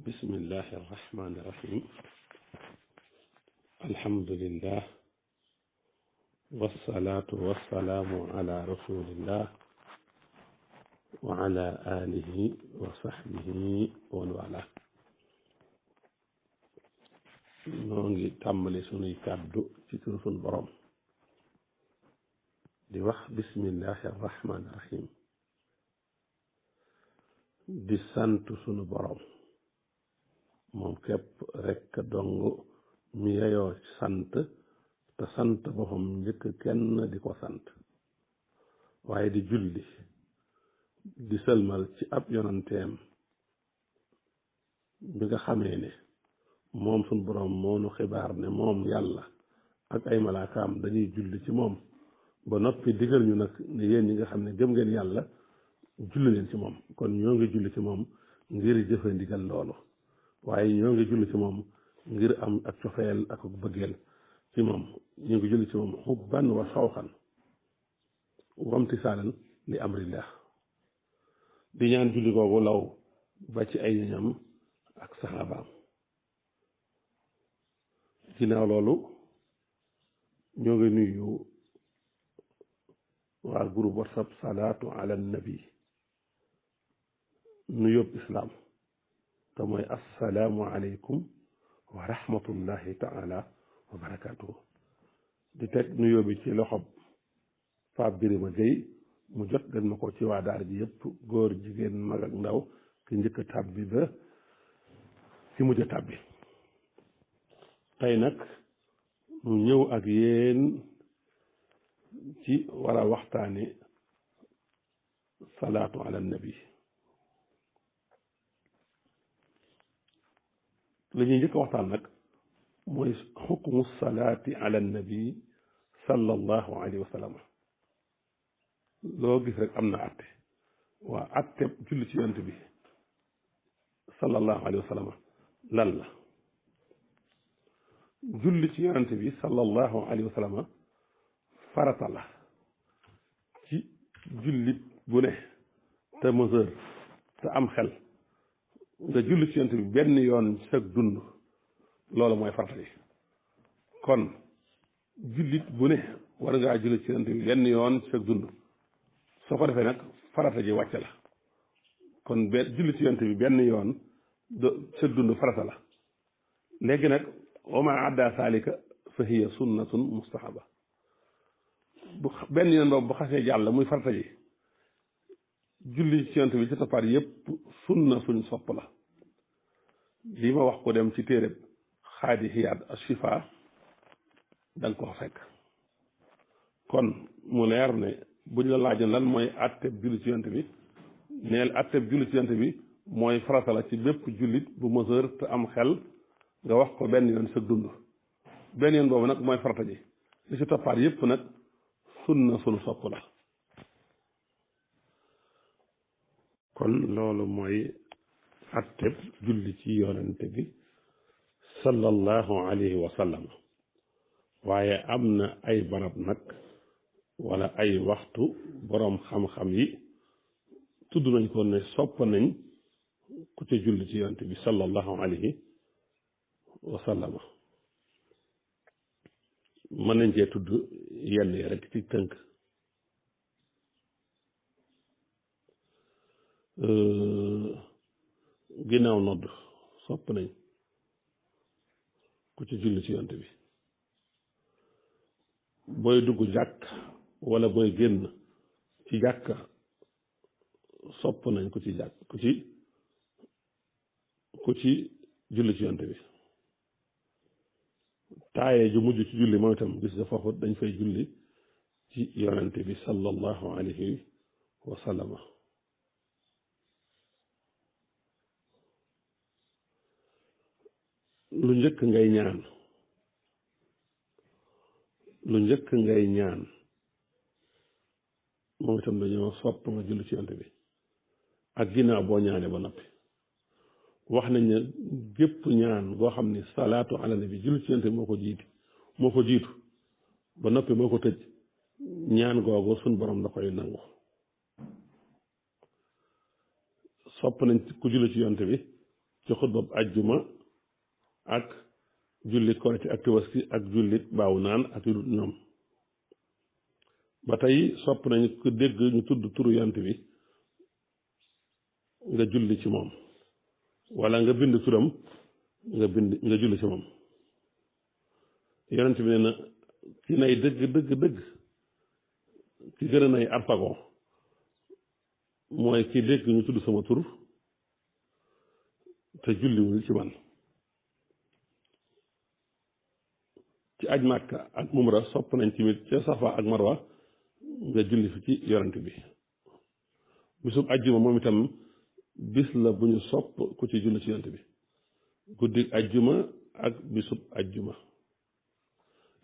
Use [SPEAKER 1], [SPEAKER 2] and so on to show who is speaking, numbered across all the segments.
[SPEAKER 1] bismillahi arrahmani irrahim alhamdulillah wassalaatu wassalaamu ala rasulillah wa ala alihi wa sahbihi wa man wala noo ngi tàmbali sunuy kàddu ci turu sunu borom di wax bismillahi arrahmani irrahim di sant sunu borom moom képp rekk dong mi yeyoo sant te sant boppam njëkk kenn di ko sant waaye di julli di sëlmal ci ab yonanteem bi nga xamee ne moom sunu borom moo nu xibaar ne moom yàlla ak ay malaakaam dañuy julli ci moom ba noppi digal ñu nag ne yéen ñi nga xam ne gëm ngeen yàlla julli leen ci moom kon ñoo ngi julli ci moom ngir jëfe ndigal loolu waaye ñoo ngi julli ci moom ngir am ak cofeel ak bëggeel ci moom ñu ngi julli ci moom xubban wa sawxan wamtisaalan li amrillah di ñaan julli googu law ba ci ay ñoñam ak saxaabaam ginnaaw loolu ñoo ngi nuyu waa groupe WhatsApp salaatu ala nabi nu yóbbu islaam te mooy assalaamu aleykum wa rahmatullahi taala wa barakaatuhu di teg nuyoo bi ci loxob Pape Birima Gueye mu jot leen ma ko ci waa daara ji yëpp góor jigéen mag ak ndaw ki njëkk a tàbbi ba ci mujj a tàbbi tey nag mu ñëw ak yéen ci war a waxtaani salaatu ala nabi li ñuy njëkk a waxtaan nag mooy xukmu salaati ala nabi sallallahu alayhi wa sallam loo gis rek am na atte waa atte julli ci yonent bi sallallahu alayhi wa sallam lan la julli ci yonent bi sallallahu alayhi wa sallam farata la ci jullit bu ne te mesure te am xel nga julli ci yonent bi benn yoon sag dund loolu mooy farata yi kon jullit bu ne war ngaa julli ci yonent bi benn yoon sag dund soo ko defee nag farata ji wàcc la kon julli ci yonent bi benn yoon sag dund farata la léegi nag wa ma adda saalika fa hiya sunnatun mustahaba bu benn yoon boobu bu xasee jàll muy farata ji julli ci yonent bi ci toppaat yépp sunna suñ sopp la lii ma wax ko dem ci téereb xaadi xiyaad ashifa da nga ko fekk kon mu leer ne buñ la laajoon lan mooy atteb julli ci yonent bi neel atteb julli ci yonent bi mooy farata la ci bépp jullit bu mesure te am xel nga wax ko benn yoon sa dund benn yoon boobu nag mooy farata ji li ci toppaat yépp nag sunna suñu sopp la kon loolu mooy atteb julli ci yonente bi sallallahu alayhi wa sallam waaye am na ay barab nag wala ay waxtu boroom xam-xam yi tudd nañ ko ne sopp nañ ku ca julli ci yonente bi sallallahu alayhi wa sallam mën nañ cee tudd yenn yi rek ci tënk ginnaaw nodd sopp nañ ku ci julli ci yonent bi booy dugg jàkk wala booy génn ci jàkk sopp nañ ku ci jàkk ku ci julli ci yonent bi taaye ju mujj ci julli moom itam gis nga foofu dañ fay julli ci yonent bi sallallahu alayhi wa sallama lu njëkk ngay ñaan moom itam dañoo sopp nga julli ci yonent bi ak ginnaaw boo ñaane ba noppi wax nañ ne gépp ñaan goo xam ni salaatu ala nabi julli ci yonent bi moo ko jiitu ba noppi moo ko tëj ñaan googu suñ borom da koy nangu sopp nañ ku julli ci yonent bi ci xutbab ajjuma ak jullit korite ak tabaski ak jullit baawu naan ak yu dul ñoom ba tey sopp nañu ko dégg ñu tudd turu yonent bi nga julli ci moom wala nga bind turam nga julli ci moom yonent bi nee na ki nay dëgg dëgg dëgg ki gën a nay arpagon mooy ki dégg ñu tudd sama tur te julliwul ci man ci aj Màkka ak umra sopp nañ tamit ca Safa ak Marwa nga julli fi ci yonent bi bisub ajjuma moom itam bis la bu ñu sopp ku ci julli ci yonent bi guddi ajjuma ak bisub ajjuma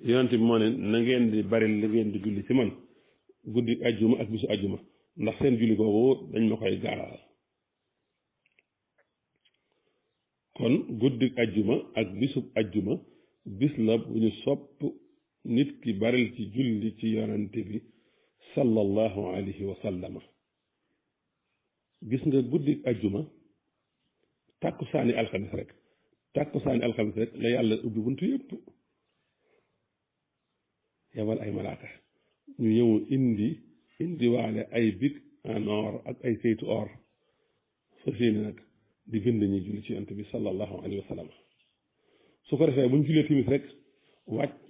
[SPEAKER 1] yonent bi moo ne na ngeen di bari li ngeen di julli ci man guddi ajjuma ak bisu ajjuma ndax seen julli googu dañ ma koy gaaral kon guddi ajjuma ak bisub ajjuma bis la bu ñu sopp nit ki baril ci julli ci yonent bi sallallahu alayhi wa sallama gis nga guddi ajjuma tàkkusaani alxamis rek la yàlla ubbi buntu yëpp yabal ay malaaka ñu ñëw indi waale ay bic en or ak ay kayitu or fas yéene nag di bind ñi julli ci yonent bi sallallahu alayhi wa sallam su ko defee bu ñu jullee timis rek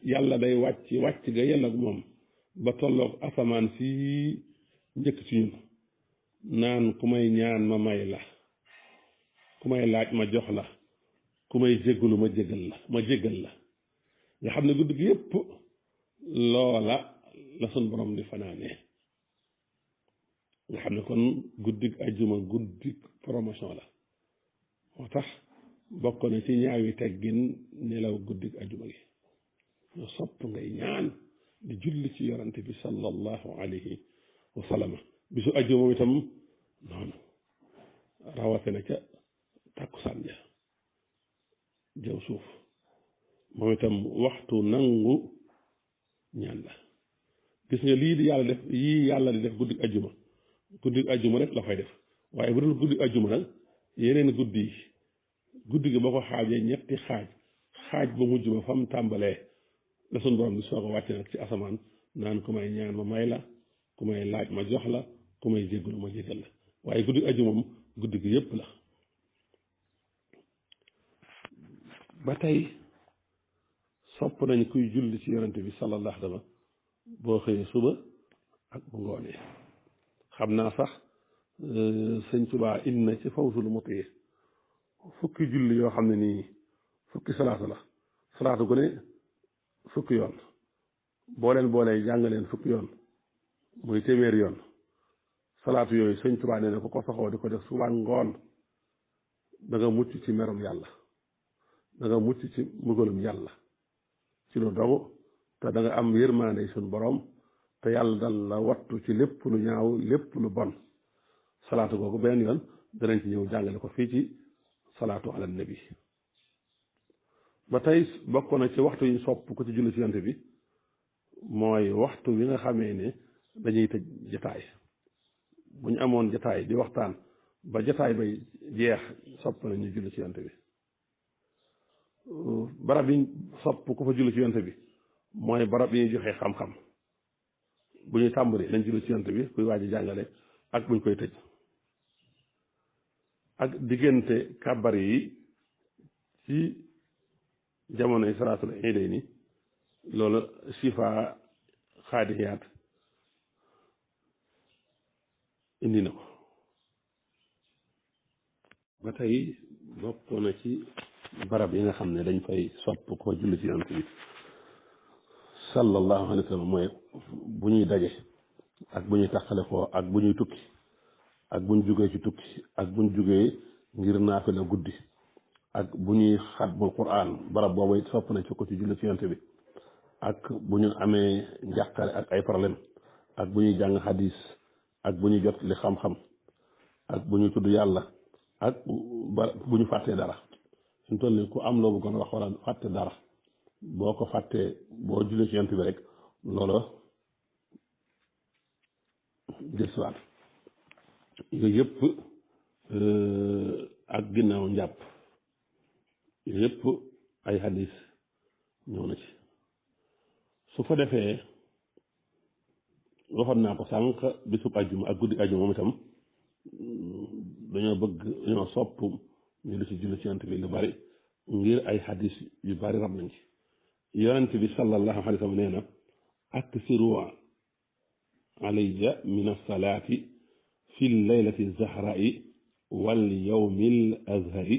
[SPEAKER 1] yàlla day wàcc ga yàlla moom ba tolloog asamaan si njëkk ci ñun naan ku may ñaan ma may la ku may laaj ma jox la ku may jéggalu ma jéggal la nga xam ne guddi gi yépp loola la sun borom di fanaanee nga xam ne kon guddig ajjuma guddig promotion la moo tax bokk na ci ñaawi teggin nelaw guddig ajjuma gi ñu sopp ngay ñaan di julli ci yorante bi sallallahu alayhi wa sallam bisu ajjuma moom itam noonu rawatina ca tàkkusaan ja jëw suuf moom itam waxtu nangu ñaan la gis nga lii yàlla di def guddig ajjuma rek la fay def waaye bu dul guddig ajjuma nag yeneen guddi gi boo ko xaajee ñetti xaaj ba mujj ba fam tàmbalee la sun borom bi soog a wàcce nag ci asamaan naan ku may ñaan ma may la ku may laaj ma jox la ku may jéggalu ma jéggal la waaye guddi ajjuma moom guddi gi yépp la ba tey sopp nañ kuy julli ci yonante bi sallallahu alayhi wa sallam boo xëyee suba ak bu ngoonee xam naa sax sëñ Tuubaa indi na ci Fawzul Mutii fukki julli yoo xam ne nii fukki salaatu gu ne fukki yoon boolee jàng fukki yoon muy téeméeri yoon salaatu yooyu sëñ Tuubaa nee na ku ko saxoo di ko def suba ngoon da nga mucc ci merum yàlla da nga mucc ci mbugalum yàlla ci lu dogu te da nga am yërmaande suñ borom te yàlla dal la wattu ci lépp lu ñaaw lépp lu bon salaatu googu benn yoon danañ ci ñëw jàngale ko fii ci salaatu ala nabi ba tey bokk na ci waxtu yi sopp ko ci julli ci yonent bi mooy waxtu wi nga xamee ne dañuy tëj jataay bu ñu amoon jataay di waxtaan ba jataay bay jeex sopp na ñu julli ci yonent bi barab yi sopp ku fa julli ci yonent bi mooy barab yi ñuy joxe xam-xam bu ñuy tàmbali nañ julli ci yonent bi kuy waaj a jàngale ak buñ koy tëj ak diggante kàbbar yi ci jamonoy salaatul iidayni loolu sifa xaadiyaat indi na ko ba tey bokk na ci barab yi nga xam ne dañ fay sopp ko julli ci yonent bi sallallahu alayhi wa sallam mooy bu ñuy daje ak bu ñuy taxale ko ak bu ñuy tukki ak bu ñu jugee ci tukki ak bu ñu jugee ngir naafila guddi ak bu ñuy xatmul Qur'an barab boobu sopp nañ ko ci julli ci yonent bi ak bu ñu amee njàqare ak ay problème ak bu ñuy jàng xadis ak bu ñuy jot li xam-xam ak bu ñuy tudd yàlla ak bu ñu fàttee dara suñu toll nii ku am loo bëggoon wax wala fàtte dara boo ko fàttee boo jullee ci yonent bi rek loola jël siwaat yooyu yëpp ak ginnaaw njàpp yëpp ay hadis ñëw na ci su ko defee waxoon naa ko sànq bisub ajjuma ak guddi ajjuma moom itam dañoo sopp ñu di ci julli ci yonent bi lu bari ngir ay hadis yu bari rab nañ ci yonent bi sallallahu alayhi wa sallam nee na aksiru alayya min as-salaati fi laylati zahra'i wal yawmil azhari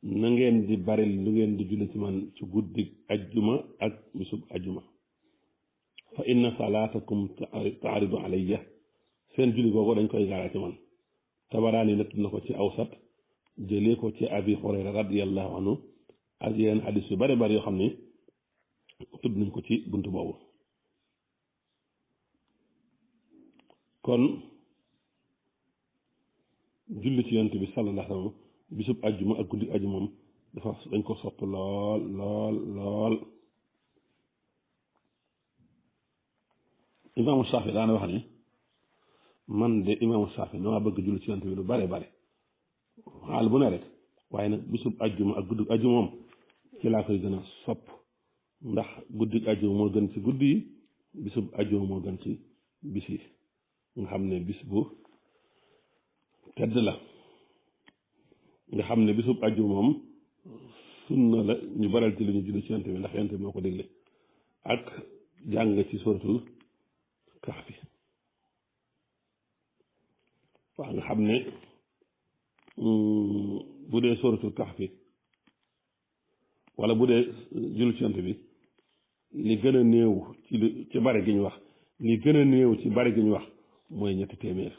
[SPEAKER 1] na ngeen di bari lu ngeen di julli ci man ci guddi ajjuma ak bisub ajjuma fa inna salaatakum taaridu alayya seen julli googu dañ koy gaara ci man Tabaraani nett na ko ci awsat jëlee ko ci abi Hurayra radiyallahu anhu ak yeneen hadis yu bari bari yoo xam ni tudd nañ ko ci buntu boobu kon julli ci yonent bi sallallahu alayhi wa sallam bisub ajjuma ak guddi ajjuma moom dañ ko sopp lool lool lool imaamu Saafi daana wax ne man de imaamu Saafi dama bëgg julli ci yonent bi lu bare bare xaal bu ne rek waaye nag bisub ajjuma ak guddi ajjuma moom ci laa koy gën a sopp ndax guddi ajjuma moo gën ci guddi yi bisub ajjuma moo gën ci bis yi nga xam ne bis bu tedd la nga xam ne bisub ajjuma moom sunna la ñu baral ci li ñu julli ci yonent bi ndax yonent bi moo ko dégle ak jàng ci suratul Kahfi waaw nga xam ne bu dee suratul Kahfi wala bu dee julli ci yonent bi li gën a néew ci bari gi ñu wax li gën a néew ci bari gi ñu wax mooy ñetti téeméer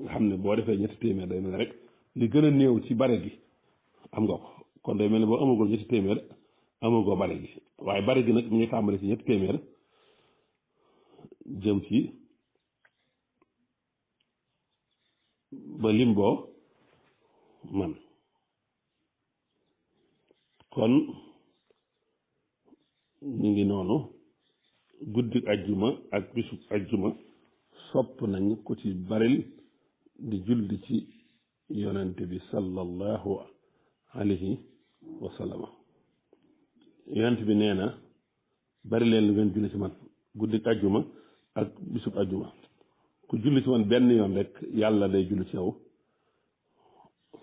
[SPEAKER 1] nga xam ne boo defee ñetti téeméer day mel ne rek li gën a néew ci bari gi am nga ko kon day mel ne boo amagul ñetti téeméer amagoo bari gi waaye bari gi nag mi ngi tàmbali ci ñetti téeméer jëm ci ba lim boo man kon ñu ngi noonu guddi ajjuma ak bisu ajjuma sopp nañ ko ci baril di julli ci yonent bi sallallahu alayhi wa sallam yonent bi nee na bari leen lu ngeen julli ci man guddi ajjuma ak bisub ajjuma ku julli ci man benn yoon rek yàlla day julli ci yow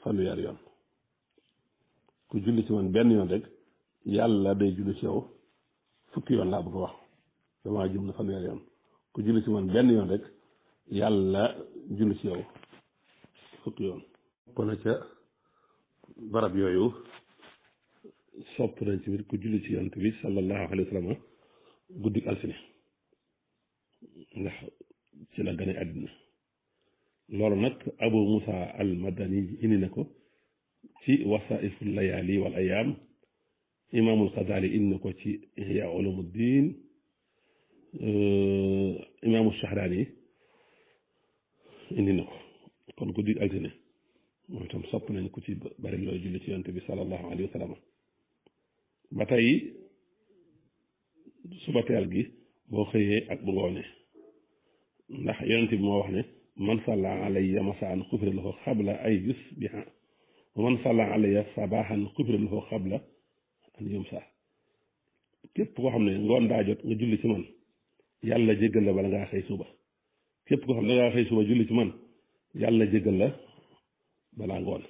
[SPEAKER 1] fanweer yoon ku julli ci man benn yoon rek yàlla day julli ci yow fukki yoon laa bëgg a wax damaa jum na fanweer yoon ku julli ci man benn yoon rek yàlla julli ci yow fukki yoon kon ca barab yooyu sopp nañ ci biir ku julli ci yonent bi sallallahu alayhi wa sallam guddi altine ndax ci la gane àddina loolu nag Abu Musa al Madani indi na ko ci wasaiful layaali wal ayaam imaamul Xasaali indi na ko ci Ihya Ulumuddin imaamu Shahraani indi na ko kon guddi altine moom itam sopp nañ ko ci bari looy julli ci yonent bi sallallahu alayhi wa sallam ba tey suba teel gi boo xëyee ak bu ngoonee ndax yonent bi moo wax ne man salla alayya masaan xufira lahu xabla ay yusbiha wa man salla alayya sabahan xufira lahu xabla an yumsa képp koo xam ne ngoon daa jot nga julli ci man yàlla jéggal la bala ngaa xëy suba képp koo xam ne dangaa xëy suba julli ci man yàlla jéggal la balaa ngoon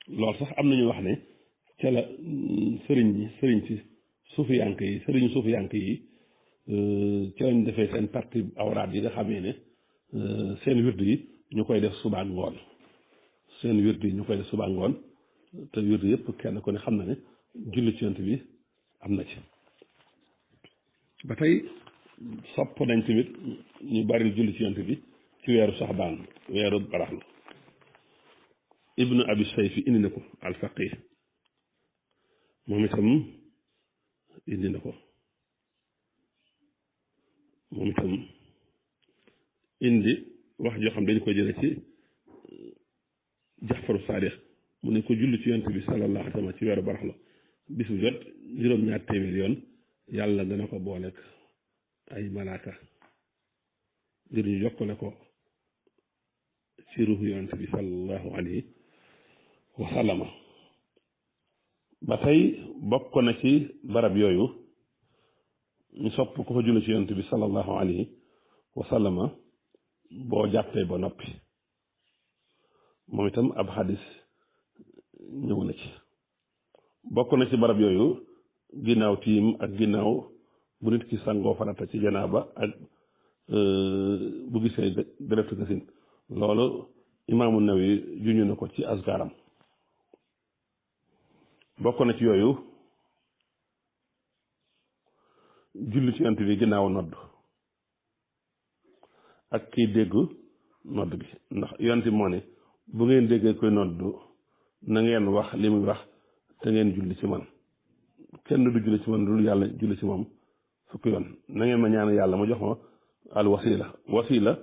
[SPEAKER 1] loolu sax am nañu wax ne ca la sëriñ ci suufiyanke yi sëriñu suufiyanke yi ci lañ defee seen parti awraat yi nga xamee ne seen wirdu yi ñu koy def suba ak ngoon seen wirdu yi ñu koy def suba ak ngoon te wirdu yëpp kenn ku ne xam na ne julli ci yonent bi am na ci ba tey sopp nañ tamit ñu bari julli ci yonent bi ci weeru saxbaan weeru baraxlu ibnu abi sayfi indi na ko alfaqih moom itam indi na ko moom itam indi wax joo xam dañu ko jële ci Jaxfaru Saadiq mu ne ko julli ci yonent bi sallallahu alayhi wa sallam ci weeru baraxlu bis bu jot juróom-ñaar téeméer yoon yàlla dana ko booleeg ay malaaka ngir ñu jokkale ko ci ruuxu yonent bi sallallahu alayhi wa sallama ba tey bokk na ci barab yooyu ñu sopp ko fa julli ci yonent bi sallallahu alayhi wa sallama boo jàppee ba noppi moom itam ab xadis ñëw na ci bokk na ci barab yooyu ginnaaw tiim ak ginnaaw bu nit ki sangoo farata ci janaaba ak bu gisee deretu gasin loolu imaamu Nawawi juñu na ko ci askaaram bokk na ci yooyu julli ci yonent bi ginnaaw nodd ak kiy dégg nodd bi ndax yonent bi moo ne bu ngeen déggee koy nodd na ngeen wax li muy wax te ngeen julli ci man kenn du julli ci man dul yàlla julli ci moom fukki yoon na ngeen ma ñaan yàlla ma jox ma al wasila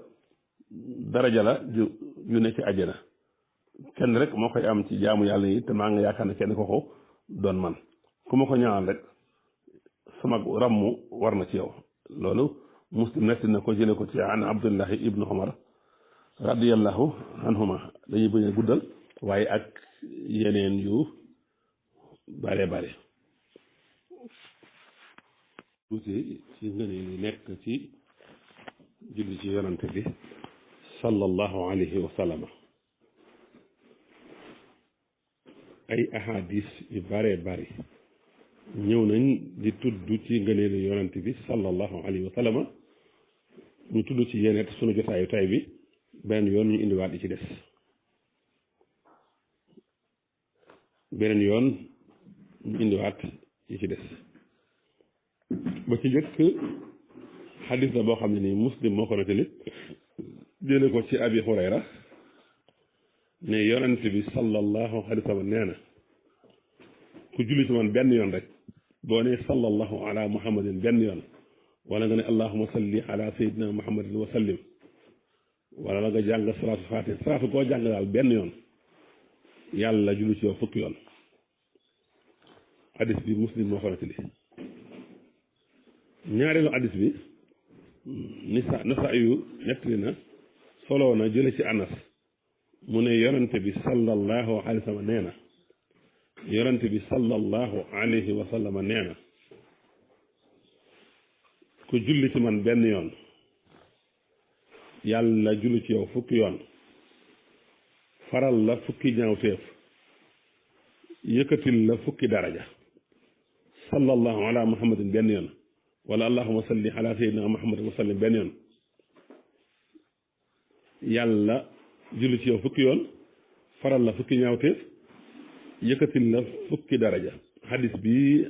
[SPEAKER 1] daraja la ju ne ci àjjana kenn rek moo koy am ci jaamu yàlla yi te maa nga yaakaar ne kenn ko ko doon man ku ma ko ñaanal rek sama rammu war na ci yow loolu muslim nekk na ko jële ko ci an abdullahi ibnu umar radiyallahu anhuma dañuy bañ a guddal waaye ak yeneen yu bare bare tuuti ci ngëneel yi nekk ci julli ci yonante bi sallallahu alayhi wa sallam ay ahadis yu bare bari ñëw nañ di tudd ci ngëneelu yonante bi sallallahu alayhi wa sallam ñu tudd ci yeneen sunu jotaayu tay bi benn yoon ñu indiwaat yi ci des beneen yoon ñu indiwaat yi ci des ba ci njëkk xadis la boo xam ne nii muslim moo ko nettali jële ko ci abi hurayra ne yonent bi sallallahu alayhi wa sallam nee na ku julli ci man benn yoon rek boo nee sallallahu ala muhammadin benn yoon wala nga ne allahuma salli ala sayyidina muhammadin wa sallim wala nga jàng salaatu faatih salaatu koo jàng daal benn yoon yàlla julli ci yow fukki yoon xadis bi muslim moo ko nettali ñaareelu xadis bi nasa yu nettali na soloo na jële ci anas mu ne yonente bi sallallahu alayhi wa sallam nee na yonente bi sallallahu alayhi wa sallam nee na ku julli ci man benn yoon yàlla julli ci yow fukki yoon faral la fukki ñaawteef yëkkatil la fukki daraja sallallahu ala muhammadin benn yoon wala allahuma salli ala sayyidina muhammadin wa sallim benn yoon yàlla julli ci yow fukki yoon faral la fukki ñaawteef yëkkatil la fukki daraja xadis bi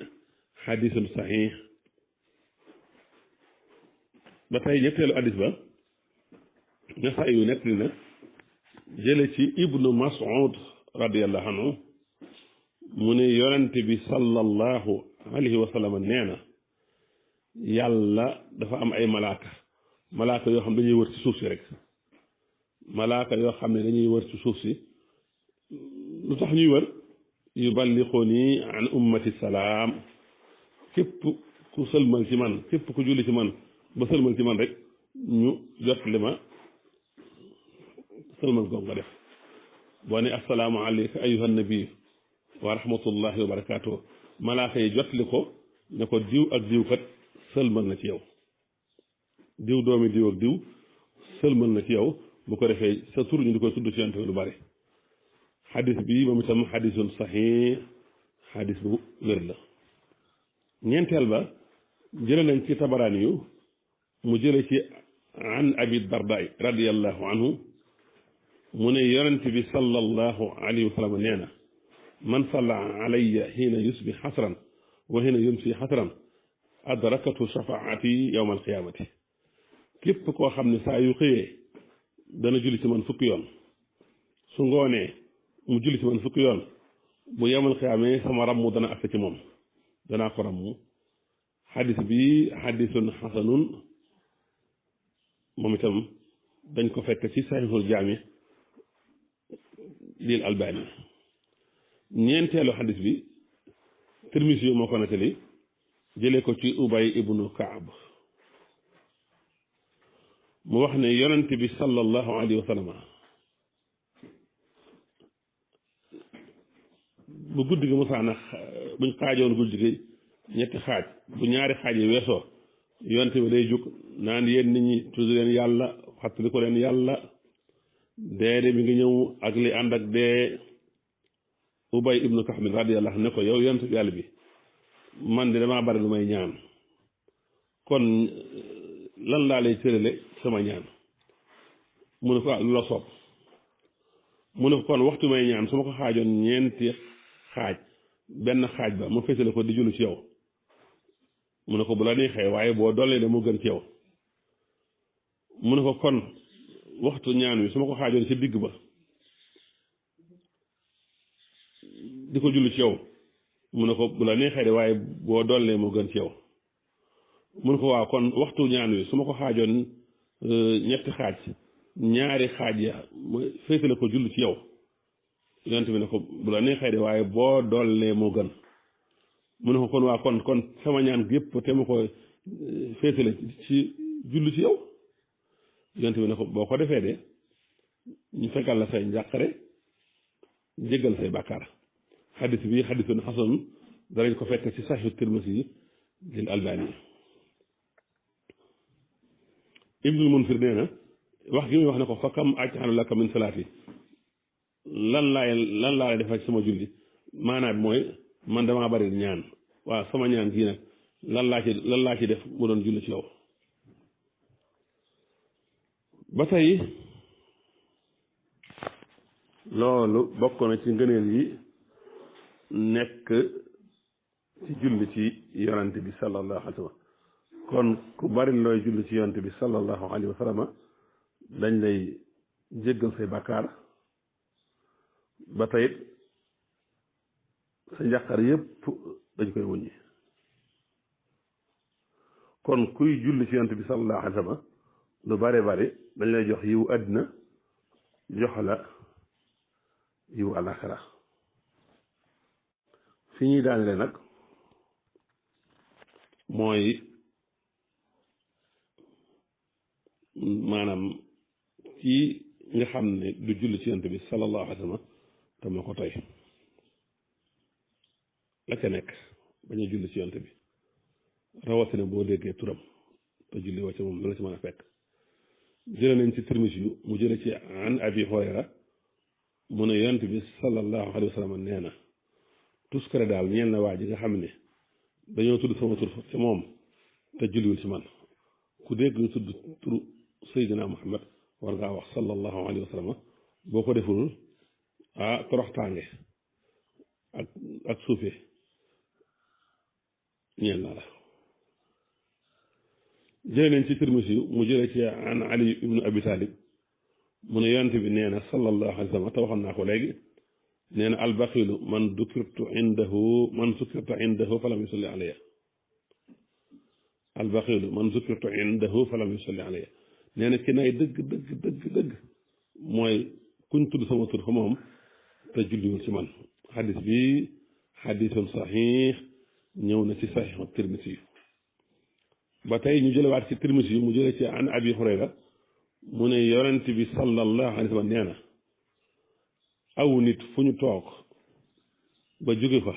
[SPEAKER 1] xadisun saxiix ba tey ñetteelu xadis ba nasa yu nettali na jële ci ibnu mas'ud radiyallahu anhu mu ne yonente bi sallallahu alayhi wa sallam nee na yàlla dafa am ay malaaka yoo xam dañuy wër ci suuf si rek malaaka yoo xam ne dañuy wër ci suuf si lu tax ñuy wër yuballiquni an ummati salaam képp ku sëlmal ci man képp ku julli ci man ba sëlmal ci man rek ñu jot li ma sëlmal googu nga def boo ne assalaamu alayka ayyuha nabi wa rahmatullahi wa barakaatuh malaaka yi jot li ko ne ko diw ak diw kat sëlmal na ci yow diw doomi diw ak diw sëlmal na ci yow bu ko defee sa tur ñu di koy tudd ci yonent bi lu bari xadis bi moom itam xadisun saxiix xadis bu wér la ñeenteel ba jële nañ ci tabaraani yu mu jële ci an abi dardaay radiyallahu anhu mu ne yonent bi sallallahu alayhi wa sallam nee na man salla alayya xiina yusbi xasran wa xiina yumsi xasran adrakatu shafaati yowma alqiyaamati képp koo xam ne saa yu xëyee dana julli ci man fukki yoon su ngoonee mu julli ci man fukki yoon bu yowmal qiyaamee sama rammu dana agsi ci moom danaa ko rammu xadis bi xadisun xasanun moom itam dañ ko fekk ci saxiixul jaami lil albani ñeenteelu xadis bi Tirmisi yu moo ko nettali jëlee ko ci ubay ibnu kaab mu wax ne yonent bi sallallahu alayhi wa sallam bu guddi gi musaana buñ xaajoon guddi gi ñetti xaaj bu ñaari xaaj yi weesoo yonte bi day jóg naan yéen nit ñi tudd leen yàlla fàttali ko leen yàlla dee de mi ngi ñëw ak li ànd ak dee Ubay ibnu Kaab radiyallahu anhu ne ko yow yonte bi yàlla bi man de damaa bari lu may ñaan kon lan laa lay tërale sama ñaan mu ne ko lu la soob mu ne ko kon waxtu may ñaan su ma ko xaajoon ñeenti xaaj benn xaaj ba mu féetale ko di jullu ci yow mu ne ko bu la neexee waaye boo dollee de mu gën ci yow mu ne ko kon waxtu ñaan wi su ma ko xaajoon ci digg ba di ko jullu ci yow mu ne ko bu la neexee de waaye boo dollee mu gën ci yow mu ne ko waaw kon waxtu ñaan wi su ma ko xaajoon ñetti xaaj ñaari xaaj ya mu féetale ko jullu ci yow yonent bi ne ko bu la neexee de waaye boo dollee moo gën mu ne ko kon waa kon sama ñaan gépp te ma ko féetale ci jullu ci yow yonent bi ne ko boo ko defee de ñu fekkal la say njàqare jéggal say bàkkaar xadis bi xadisun xasan danañ ko fekk ci saxiixu Tirmisi lil Albani Ibnul Munzir nee na wax gi muy wax ne ko fa kam aj'alu laka min salaati lan laay defal sama julli maanaam mooy man damaa bari ñaan waaw sama ñaan gii nag lan laa ci def mu doon julli ci yow ba tey loolu bokk na ci ngëneel yi nekk ci julli ci yonante bi sallallahu alayhi wa sallam kon ku bari looy julli ci yonante bi sallallahu alayhi wa sallam dañ lay jéggal say bàkkaar ba tey sa njàqar yépp dañ koy wuññi kon kuy julli ci yonante bi sallallahu alayhi wa sallam lu bare bari dañ lay jox yiw àddina jox la yiw alaxira fi ñuy daanele nag mooy maanaam ci nga xam ne du julli ci yonent bi sallallahu alayhi wa sallam te moo ko tey la ca nekk bañ a julli ci yonent bi rawatina boo déggee turam te julli woo ci moom la ci mën a fekk jële nañ ci Tirmisi yu mu jële ci an Abi Hurayra mu ne yonent bi sallallahu alayhi wa sallam nee na tuskare daal ñeel na waa ji nga xam ne dañoo tudd sama tur ci moom te julliwul ci man ku dégg tudd turu Seydina Muhammad war ngaa wax sallallahu alayhi wa sallam boo ko deful toroxtaange ak suufee ñeel na la jëlee nañ ci Tirmisi mu jëlee ci an Ali ibnu Abi Talib mu ne yonent bi nee na sallallahu alayhi wa sallam te waxoon naa ko léegi nee na albaxilu man dukirtu indahu falam yusalli alayya albaxilu man dukirtu indahu falam yusalli alayya nee na ki nay dëgg mooy kuñ tudd sama tur fa moom te julliwul ci man xadis bi xadisun saxiix ñëw na ci saxiixu Tirmisi ba tey ñu jëlewaat ci Tirmisi mu jële ci an Abi Hurayra mu ne yonent bi sallallahu alayhi wa sallam nee na aw nit fu ñu toog ba jóge fa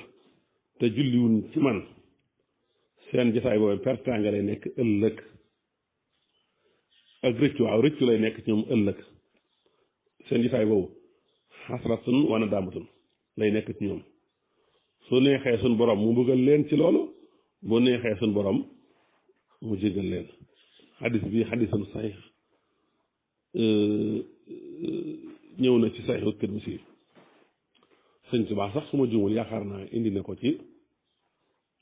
[SPEAKER 1] te julliwuñ ci man seen jotaay boobu pertaanga lay nekk ëllëg ak rëccu lay nekk ci ñoom ëllëg seen jotaay boobu xasratun wa nadaamatun lay nekk ci ñoom su neexee suñ borom mu bëggal leen ci loolu bu neexee suñ borom mu jégal leen xadis bi xadisun saxiix ñëw na ci saxiixu Tirmisi sëñ Tuubaa sax su ma juumul yaakaar naa indi na ko ci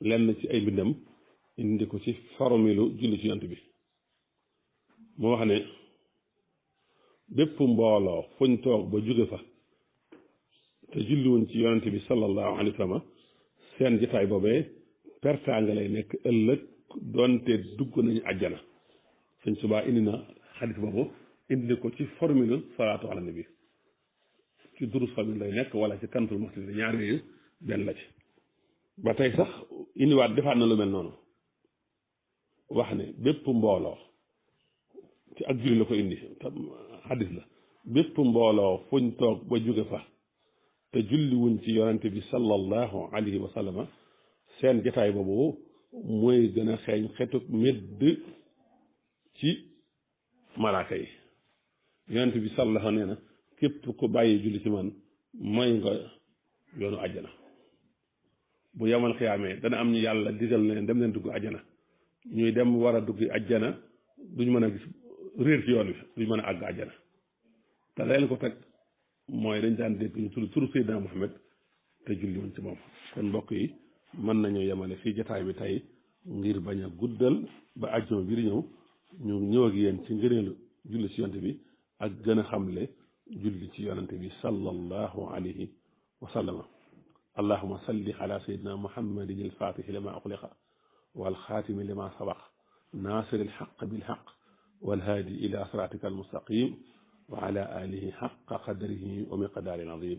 [SPEAKER 1] lenn ci ay mbindam indi ko ci formilu julli ci yonent bi moo wax ne bépp mbooloo fuñ toog ba jóge fa te julliwuñ ci yonent bi sallallahu alayhi wa sallam seen jotaay boobee pertaanga lay nekk ëllëg doonte dugg nañu àjjana sëñ Tuubaa indi na xadis boobu indi ko ci formule salaatu ala nabi ci durus famille lay nekk wala ci kantul muxti ñaar yooyu benn la ci ba tey sax indiwaat defaat na lu mel noonu wax ne bépp mbooloo ci ak julli la ko indi tam xadis la bépp mbooloo fuñ toog ba jóge fa te julli wuñ ci yonante bi sallallahu alayhi wa sallama seen jataay boobu mooy gën a xeeñ xetuk medd ci malaaka yi yonante bi sallallahu nee na képp ku bàyyi julli ci man mooy nga yoonu àjjana bu yamal xiyaamee dana am ñu yàlla digal leen dem leen dugg àjjana ñuy dem war a dugg àjjana duñ mën a gis réer ci yoon wi duñ mën a àgg àjjana te leen ko teg mooy dañ daan dégg ñu tudd turu Seydina Muhammad te julli woon ci moom kon mbokk yi mën nañoo yemale fii jotaay bi tey ngir bañ a guddal ba àjjuma bi di ñëw ñu ñëw ak yéen ci ngëneelu julli ci yonante bi ak gën a xamle julli ci yonante bi sallallahu alayhi wa sallama allahuma salli ala sayyidina muhammadin alfatixi lima uxliqa walxaatimi lima sabaq nasiri alxaq bilxaq walhaadi ila siratika almustaqim wa ala alihi xaqa qadrihi wa miqdaari azim